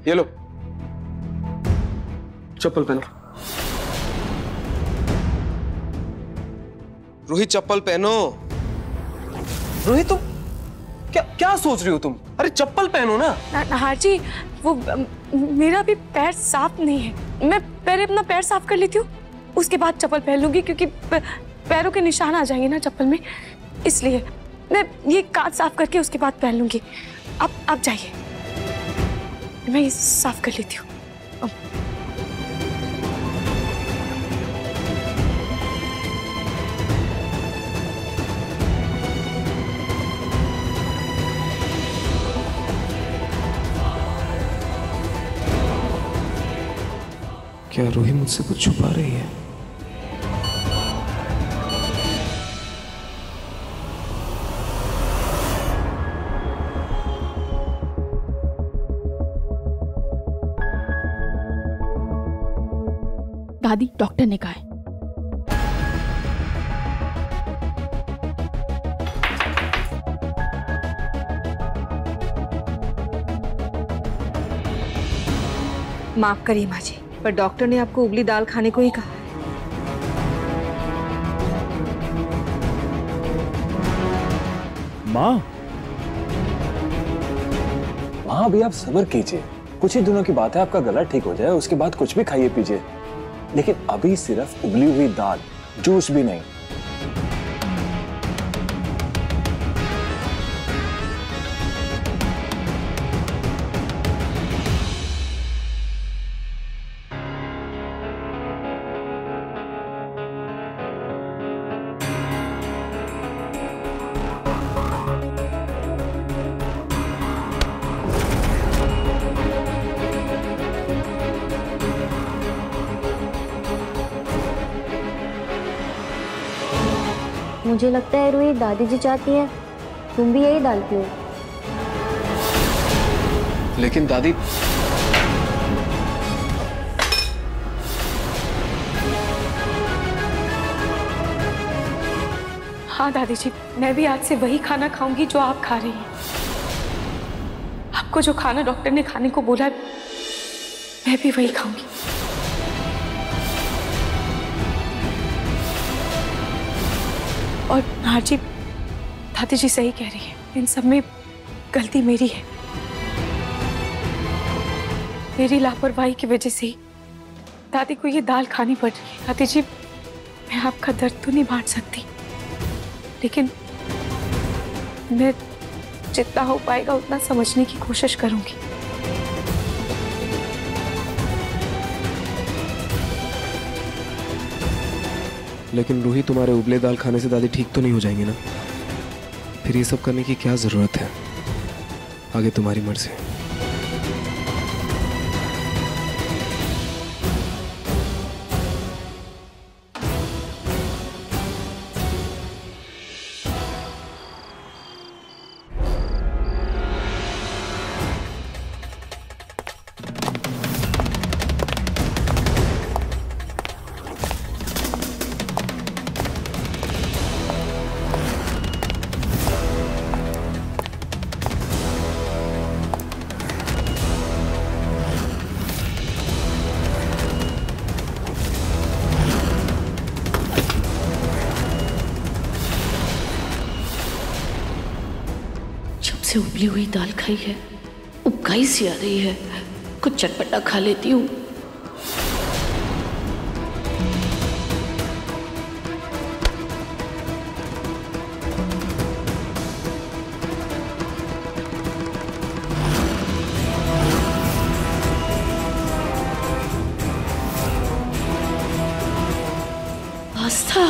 ये लो चप्पल पहनो। रोहित चप्पल पहनो। रोहित तुम क्या सोच रही हो तुम? अरे चप्पल पहनो ना। नाहर जी वो मेरा भी पैर साफ नहीं है, मैं पहले अपना पैर साफ कर लेती हूँ, उसके बाद चप्पल पहन लूंगी, क्योंकि पैरों के निशान आ जाएंगे ना चप्पल में, इसलिए मैं ये कांच साफ करके उसके बाद पहन लूंगी। आप जाइए, मैं ये साफ कर लेती हूँ। क्या रूही मुझसे कुछ छुपा रही है? दादी डॉक्टर ने कहा है। माफ करिए माँ जी, पर डॉक्टर ने आपको उबली दाल खाने को ही कहा है। माँ अभी आप सब्र कीजिए, कुछ ही दिनों की बात है, आपका गला ठीक हो जाए, उसके बाद कुछ भी खाइए पीजिए, लेकिन अभी सिर्फ उबली हुई दाल, जूस भी नहीं। मुझे लगता है रूही दादी जी चाहती है तुम भी यही दाल पियो। लेकिन दादी, हाँ दादी जी, मैं भी आज से वही खाना खाऊंगी जो आप खा रही हैं। आपको जो खाना डॉक्टर ने खाने को बोला मैं भी वही खाऊंगी। और नाहर जी, दादी जी सही कह रही है, इन सब में गलती मेरी है। मेरी लापरवाही की वजह से ही दादी को ये दाल खानी पड़ रही है। दादी जी, मैं आपका दर्द तो नहीं बांट सकती, लेकिन मैं जितना हो पाएगा उतना समझने की कोशिश करूंगी। लेकिन रूही, तुम्हारे उबले दाल खाने से दादी ठीक तो नहीं हो जाएंगी ना? फिर ये सब करने की क्या जरूरत है? आगे तुम्हारी मर्जी। से उबली हुई दाल खाई है, उबकाई सी आ रही है, कुछ चटपटा खा लेती हूँ। पास्ता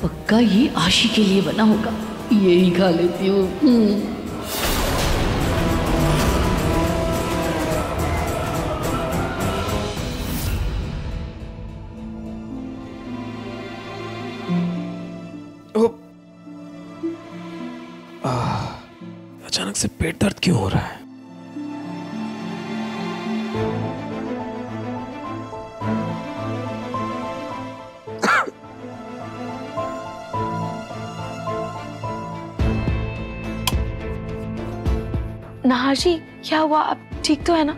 पक्का ये आशी के लिए बना होगा, यही खा लेती हूँ। अचानक से पेट दर्द क्यों हो रहा है? नाहर जी, क्या हुआ? आप ठीक तो है ना?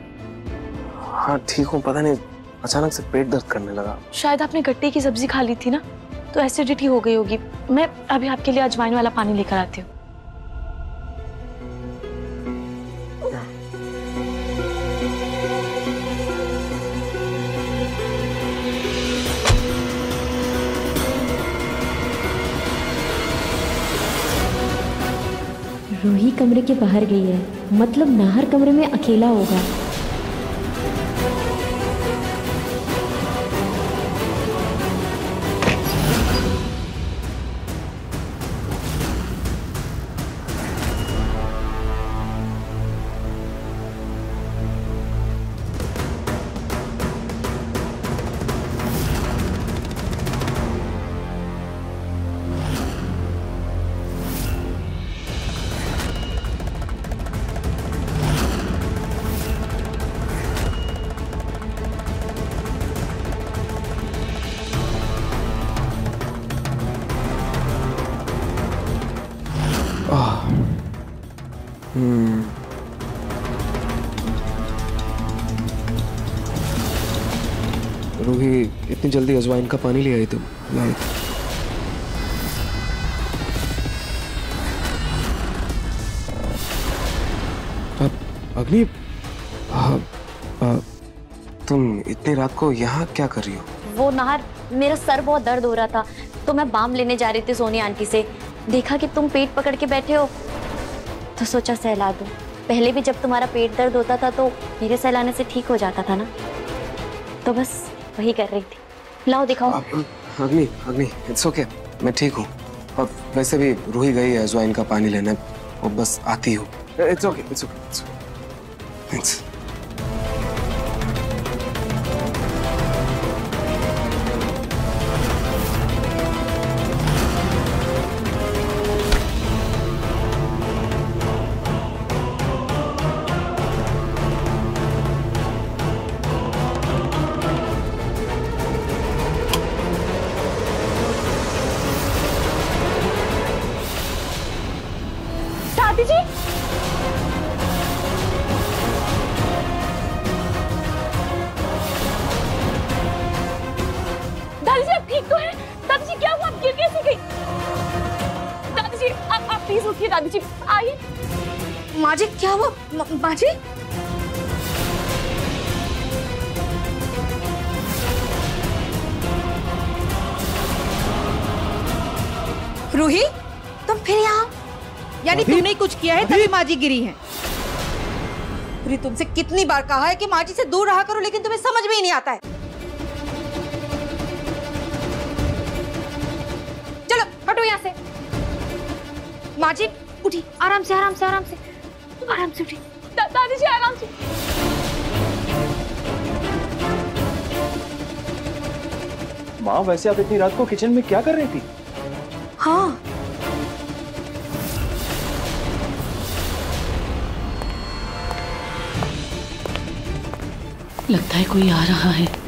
हाँ ठीक हूँ, पता नहीं अचानक से पेट दर्द करने लगा। शायद आपने गट्टे की सब्जी खा ली थी ना, तो एसिडिटी हो गई होगी। मैं अभी आपके लिए अजवाइन वाला पानी लेकर आती हूँ। रूही कमरे के बाहर गई है, मतलब नाहर कमरे में अकेला होगा। रूही, इतनी जल्दी अजवाइन का पानी ले आई तुम? लाओ। अग्नि, तुम इतनी रात को यहाँ क्या कर रही हो? वो नाहर, मेरा सर बहुत दर्द हो रहा था तो मैं बाम लेने जा रही थी सोनिया आंटी से। देखा कि तुम पेट पकड़ के बैठे हो तो सोचा सहला दूं। पहले भी जब तुम्हारा पेट दर्द होता था तो मेरे सहलाने से ठीक हो जाता था ना, तो बस वही कर रही थी। लाओ दिखाओ। अग्नि, अग्नि, इट्स ओके, मैं ठीक हूँ। और वैसे भी रूही गई है अजवाइन का पानी लेने, वो बस आती हूँ। It's okay, it's okay, thanks. दादी जी, दादी जी आप ठीक तो हैं? दादी जी क्या हुआ, आप गिर कैसे गई? दादी जी आप प्लीज उठिए, दादी जी आइए। माँ जी क्या हुआ? माँ जी रूही, तुम फिर यहाँ? यानी तुमने कुछ किया है तभी माँ जी गिरी हैं। रूही, तुमसे कितनी बार कहा है कि माँ जी से दूर रहा करो, लेकिन तुम्हें समझ में ही नहीं आता है। चलो हटो यहाँ से। माँ जी उठी, आराम से आराम से आराम से आराम से उठी। दादी जी आराम से। माँ, वैसे आप इतनी रात को किचन में क्या कर रही थी? हाँ, लगता है कोई आ रहा है।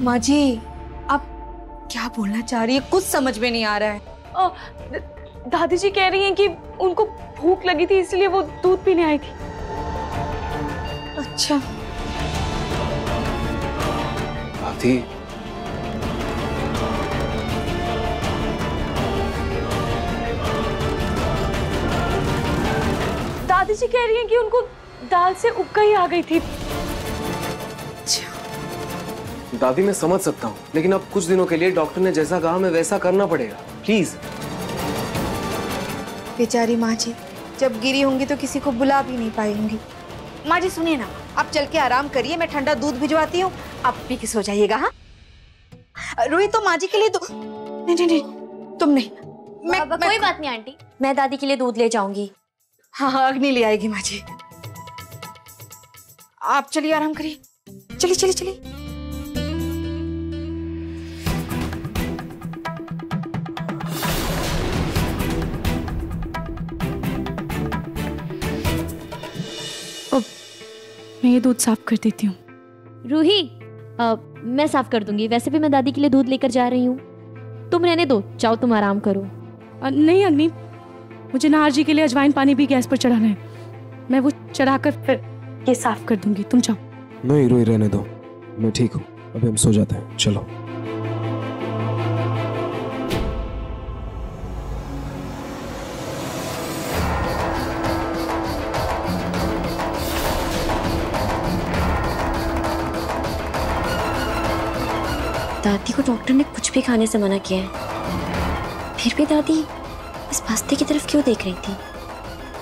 माँ जी आप क्या बोलना चाह रही है? कुछ समझ में नहीं आ रहा है। दादी जी कह रही हैं कि उनको भूख लगी थी इसलिए वो दूध पीने आई थी। अच्छा, आती। दादी जी कह रही हैं कि उनको दाल से उबका ही आ गई थी। दादी मैं समझ सकता हूँ, लेकिन अब कुछ दिनों के लिए डॉक्टर ने जैसा कहा हमें वैसा करना पड़ेगा, प्लीज। बेचारी माँ जी जब गिरी होंगी तो किसी को बुला भी नहीं पाएंगी। माँ जी सुनिए ना, आप चल के आराम करिए, मैं ठंडा दूध भिजवाती हूँ, आप पी के सो जाइएगा। हाँ रूही, तो माँ जी के लिए तो नहीं नहीं नहीं, तुम नहीं। कोई बात नहीं आंटी, मैं दादी के लिए दूध ले जाऊंगी। हाँ हाँ, अग्नि ले आएगी माँ जी। आप चलिए, आराम करिए। चलिए चलिए चलिए। मैं ये दूध साफ कर देती हूँ। रूही, मैं साफ कर दूंगी। वैसे भी मैं दादी के लिए दूध लेकर जा रही हूँ। तुम रहने दो, जाओ तुम आराम करो। नहीं अग्नि, मुझे नाहर जी के लिए अजवाइन पानी भी गैस पर चढ़ाना है। मैं वो चढ़ाकर फिर ये साफ कर दूंगी। तुम जाओ। नहीं रोई, रहने दो, मैं ठीक हूँ। अभी हम सो जाते हैं, चलो। दादी को डॉक्टर ने कुछ भी खाने से मना किया है, फिर भी दादी इस पास्ते की तरफ क्यों देख रही थी?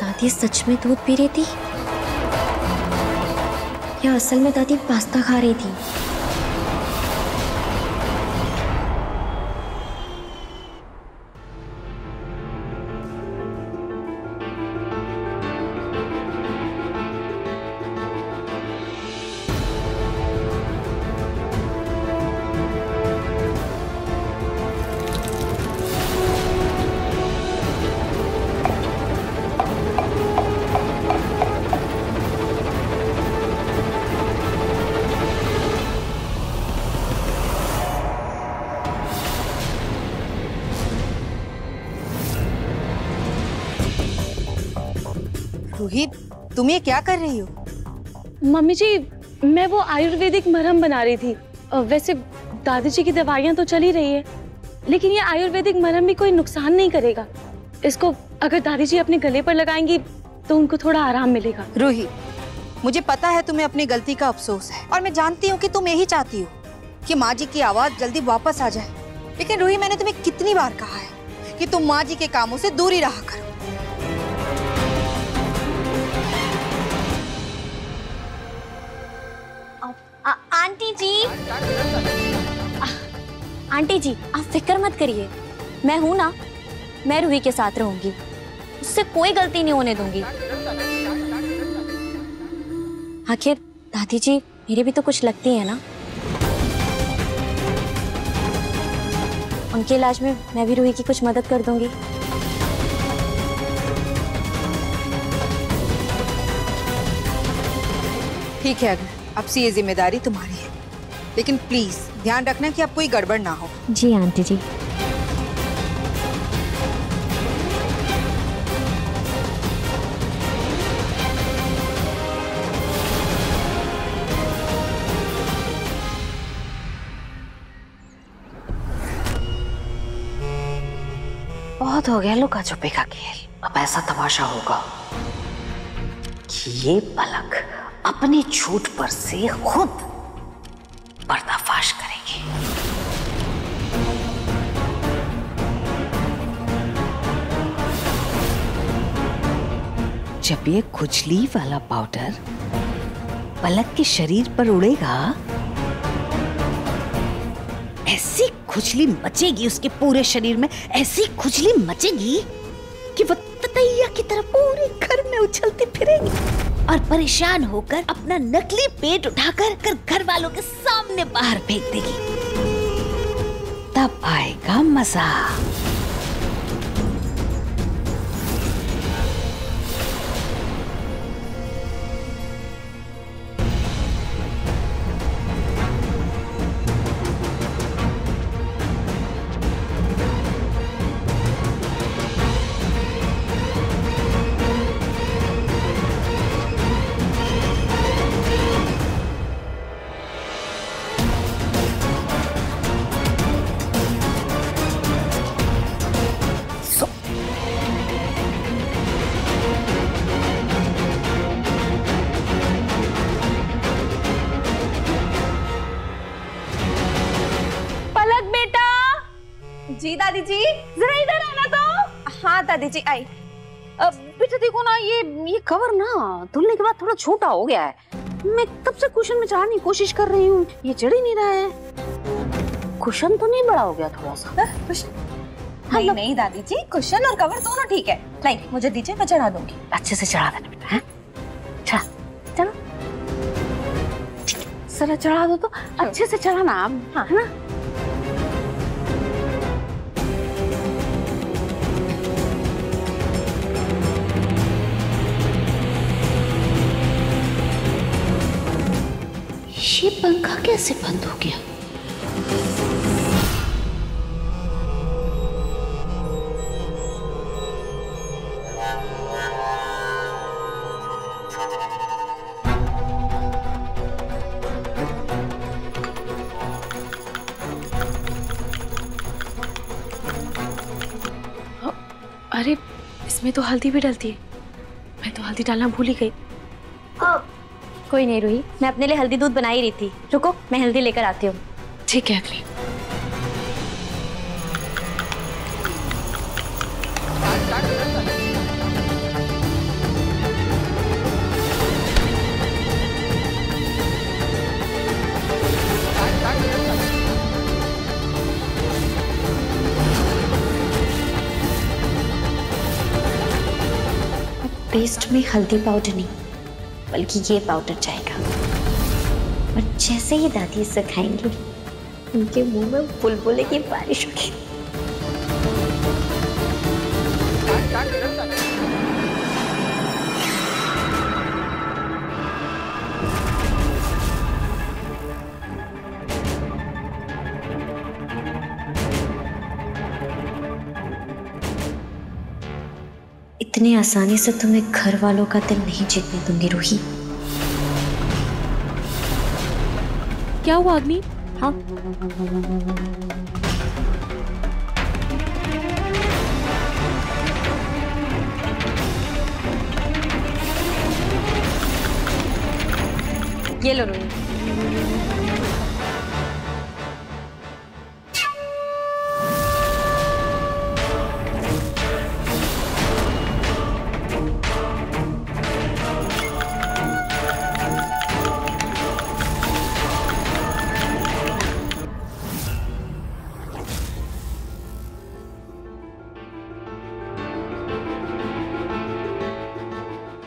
दादी सच में दूध पी रही थी या असल में दादी पास्ता खा रही थी? रूही, तुम ये क्या कर रही हो? मम्मी जी, मैं वो आयुर्वेदिक मरहम बना रही थी। वैसे दादी जी की दवाइयाँ तो चल ही रही है, लेकिन ये आयुर्वेदिक मरहम भी कोई नुकसान नहीं करेगा। इसको अगर दादी जी अपने गले पर लगाएंगी तो उनको थोड़ा आराम मिलेगा। रूही, मुझे पता है तुम्हें अपनी गलती का अफसोस है और मैं जानती हूँ कि तुम यही चाहती हो कि माँ जी की आवाज जल्दी वापस आ जाए। लेकिन रूही, मैंने तुम्हें कितनी बार कहा है कि तुम माँ जी के कामों से दूरी रहा करो। आंटी जी, आंटी जी आप फिक्र मत करिए, मैं हूं ना, मैं रूही के साथ रहूंगी, उससे कोई गलती नहीं होने दूंगी। आखिर दादी जी मेरी भी तो कुछ लगती है ना, उनके इलाज में मैं भी रूही की कुछ मदद कर दूंगी। ठीक है, अगर अब से ये जिम्मेदारी तुम्हारी है, लेकिन प्लीज ध्यान रखना कि अब कोई गड़बड़ ना हो। जी आंटी जी। बहुत हो गया लुका छुपी का खेल। अब ऐसा तमाशा होगा कि ये पलक अपनी झूठ पर से खुद पर्दाफाश करेगी। जब ये खुजली वाला पाउडर पलक के शरीर पर उड़ेगा, ऐसी खुजली मचेगी उसके पूरे शरीर में, ऐसी खुजली मचेगी कि वो ततैया की तरह पूरे घर में उछलती फिरेगी और परेशान होकर अपना नकली पेट उठाकर घर वालों के सामने बाहर फेंक देगी। तब आएगा मजा। जी दादी जी, जरा इधर आना तो। हाँ दादी जी आई। बेटा देखो ना, ये कवर ना धुलने के बाद थोड़ा छोटा हो गया है। मैं कब से कुशन में चढ़ाने की कोशिश कर रही हूँ, ये चढ़ ही नहीं रहा है। कुशन तो नहीं बड़ा हो गया थोड़ा सा? कुशन नहीं नहीं दादी जी, कुशन और कवर दोनों ठीक है। नहीं मुझे दीजिए, मैं चढ़ा दूंगी। अच्छे से चढ़ा देना बेटा। चढ़ा चलो। जरा चढ़ा दो तो अच्छे से चढ़ाना आप, हाँ है ना। ये पंखा कैसे बंद हो गया? अरे इसमें तो हल्दी भी डलती है, मैं तो हल्दी डालना भूल ही गई। कोई नहीं रूही, मैं अपने लिए हल्दी दूध बना ही रही थी। रुको, मैं हल्दी लेकर आती हूँ। ठीक है अगली। पेस्ट में हल्दी पाउडर नहीं, बल्कि ये पाउडर जाएगा। और जैसे ही दादी इसे खाएंगी, उनके मुंह में बुलबुले की बारिश होगी। इतनी आसानी से तुम्हें घर वालों का दिल नहीं जीतने दूंगी रूही। क्या हुआ अग्नि? हाँ, ये लो रूही।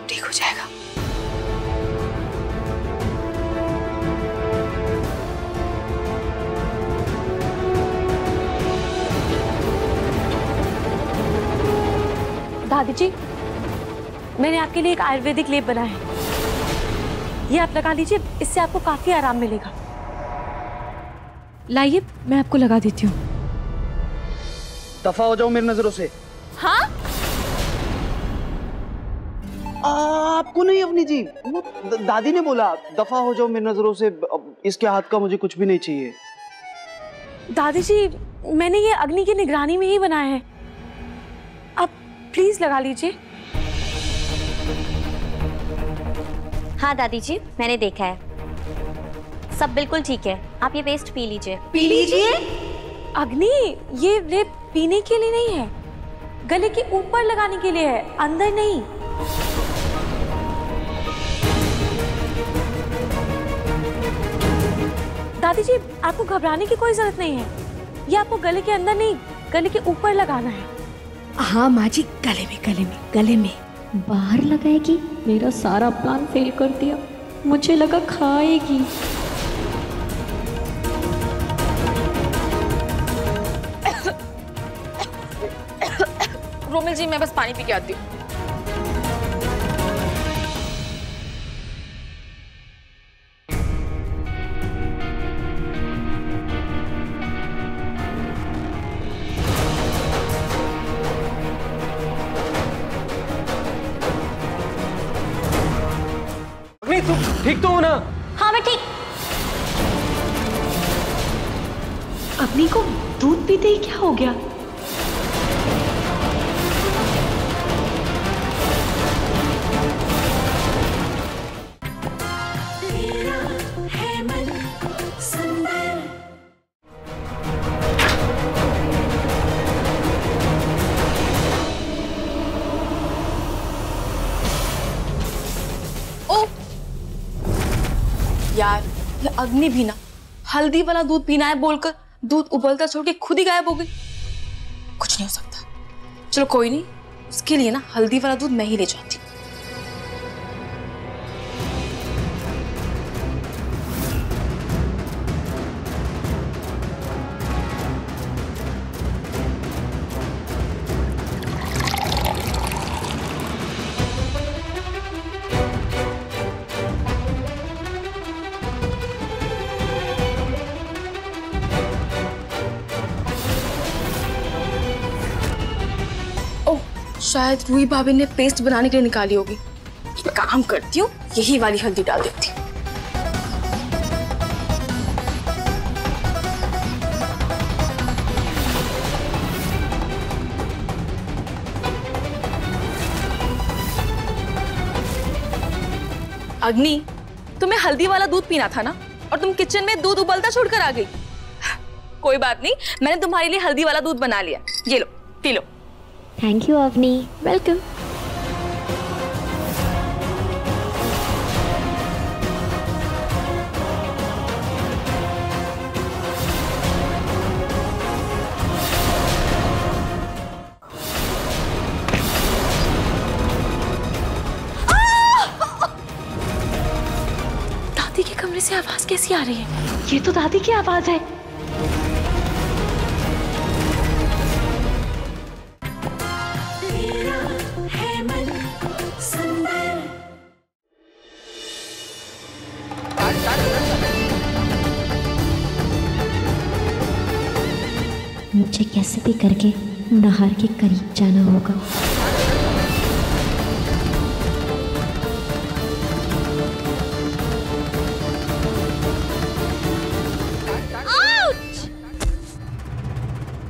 ठीक हो जाएगा। दादी जी, मैंने आपके लिए एक आयुर्वेदिक लेप बनाया है, ये आप लगा लीजिए, इससे आपको काफी आराम मिलेगा। लाइए, मैं आपको लगा देती हूँ। दफा हो जाओ मेरी नजरों से। हाँ? आपको नहीं अपनी जी, वो दादी ने बोला दफा हो जाओ मेरी नजरों से, इसके हाथ का मुझे कुछ भी नहीं चाहिए। दादी जी, मैंने ये अग्नि की निगरानी में ही बनाया है, आप प्लीज लगा लीजिए। हाँ दादी जी, मैंने देखा है, सब बिल्कुल ठीक है। आप ये पेस्ट पी लीजिए। पी लीजिए? अग्नि, ये लेप पीने के लिए नहीं है, गले के ऊपर लगाने के लिए है, अंदर नहीं। दादी जी, आपको घबराने की कोई जरूरत नहीं है, ये आपको गले के अंदर नहीं, गले के ऊपर लगाना है। हाँ माँ जी, गले में गले में गले में। बाहर लगाएगी? मेरा सारा प्लान फेल कर दिया, मुझे लगा खाएगी। रोमिल जी, मैं बस पानी पी के आती हूँ। अग्नि, तुम ठीक तो हो ना? हाँ मैं ठीक। अग्नि को दूध पीते ही क्या हो गया? यार, ये अग्नि भी ना हल्दी वाला दूध पीना है बोलकर दूध उबलता छोड़ के खुद ही गायब हो गई। कुछ नहीं हो सकता। चलो कोई नहीं, उसके लिए ना हल्दी वाला दूध मैं ही ले जाती हूँ। शायद रूही भाभी ने पेस्ट बनाने के लिए निकाली होगी। एक काम करती हूँ, यही वाली हल्दी डाल देती हूँ। अग्नि, तुम्हें हल्दी वाला दूध पीना था ना, और तुम किचन में दूध उबलता छोड़कर आ गई। कोई बात नहीं, मैंने तुम्हारे लिए हल्दी वाला दूध बना लिया, ये लो पी लो। Thank you Avani, welcome. दादी के कमरे से आवाज कैसी आ रही है? ये तो दादी की आवाज है। मुझे कैसे भी करके नहर के करीब जाना होगा।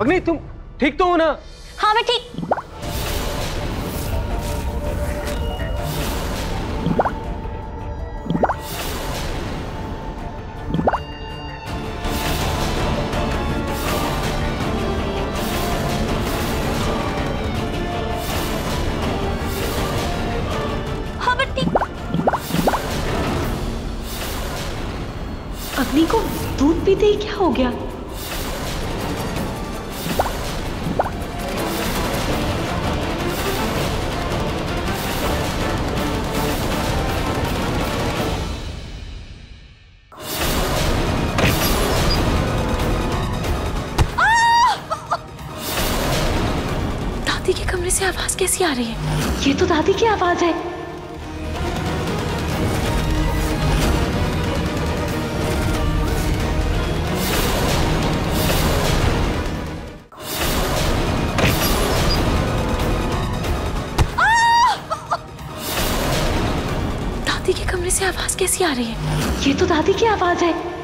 अग्नि, तुम ठीक तो हो ना? हाँ मैं ठीक। अग्नि को दूध पीते ही क्या हो गया? दादी के कमरे से आवाज कैसी आ रही है? ये तो दादी की आवाज है। ये तो दादी की आवाज है। अग्नि, तुम ठीक तो हो ना? हाँ मैं ठीक। अग्नि को दूध पीते ही क्या हो गया? दादी के कमरे से आवाज कैसी आ रही है? ये तो दादी की आवाज है। ये तो दादी की आवाज है।